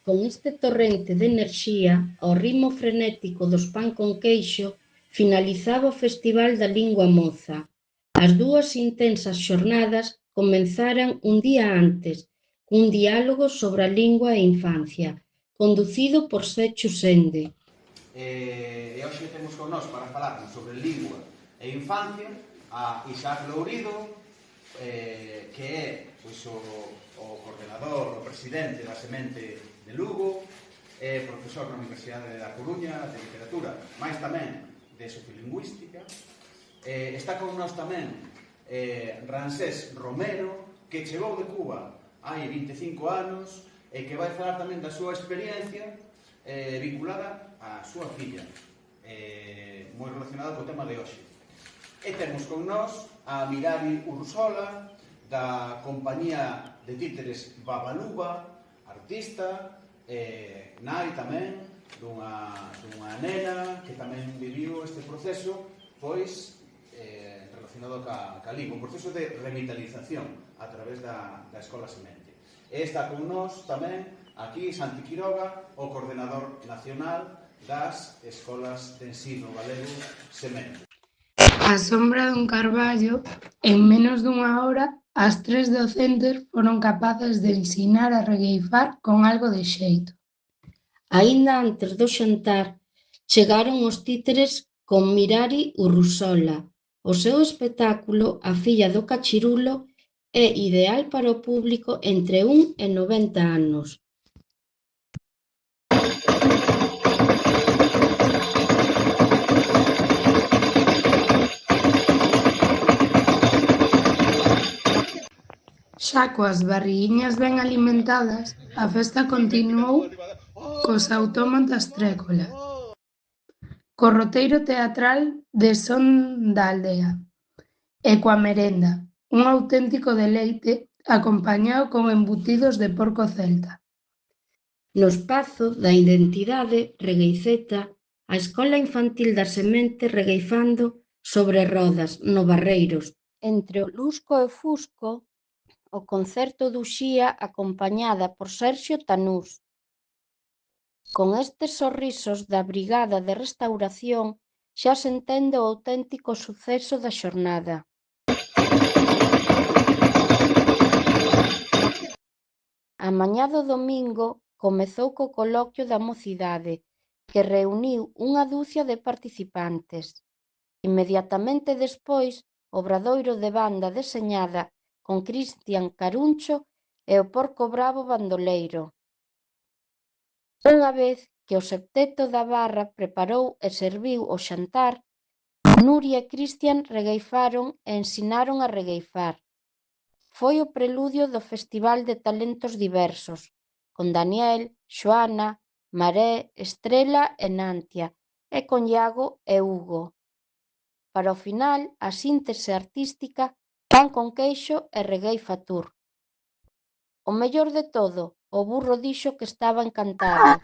Con este torrente de enerxía, ao ritmo frenético dos pan con queixo, finalizaba o Festival da Lingua Moza. As dúas intensas xornadas comenzaran un día antes, cun diálogo sobre a lingua e infancia, conducido por Sechu Sende. E hoxe temos con nós para falarnos sobre lingua e infancia a Isaac Lourido, que é pois, o coordenador, o presidente da Semente de Lugo, profesor na Universidade da Coruña de Literatura, máis tamén de Sociolingüística. Está con nós tamén Ramsés Romero, que chegou de Cuba hai 25 anos e que vai falar tamén da súa experiencia vinculada á súa filla, moi relacionada co tema de hoxe. E temos con nós a Mirari Ursola, da compañía de títeres Babaluba, artista, nai tamén dunha nena que tamén viviu este proceso pois relacionado ca lingua, un proceso de revitalización a través da Escola Semente. E está con nós tamén aquí Santi Quiroga, o coordenador nacional das Escolas de Ensino Galego Semente. A sombra dun carballo, en menos dunha hora, as 3 docentes foron capaces de ensinar a regueifar con algo de xeito. Aínda antes do xantar, chegaron os títeres con Mirari Ursola. O seu espectáculo, A filla do cachirulo, é ideal para o público entre 1 e 90 anos. Xa coas barriguiñas ben alimentadas, a festa continuou cos autómatas trécola, co roteiro teatral de Son da Aldea e coa merenda, un auténtico deleite acompañado con embutidos de porco celta. No espazo da identidade regueiceta, a Escola Infantil da Semente regueifando sobre rodas no Barreiros. Entre o lusco e o fusco, o concerto de Uxía acompañada por Serxio Tanús. Con estes sorrisos da Brigada de Restauración xa se entende o auténtico suceso da xornada. A mañá do domingo comezou co coloquio da mocidade, que reuniu unha ducia de participantes. Inmediatamente despois, o obradoiro de banda deseñada con Cristian Caruncho e o Porco Bravo bandoleiro. Unha vez que o septeto da Barra preparou e serviu o xantar, Nuria e Cristian regueifaron e ensinaron a regueifar. Foi o preludio do Festival de Talentos Diversos, con Daniel, Xoana, Maré, Estrela e Nantia, e con Iago e Hugo. Para o final, a síntese artística, pan con queixo e regueifa tour. O mellor de todo, o burro dixo que estaba encantado.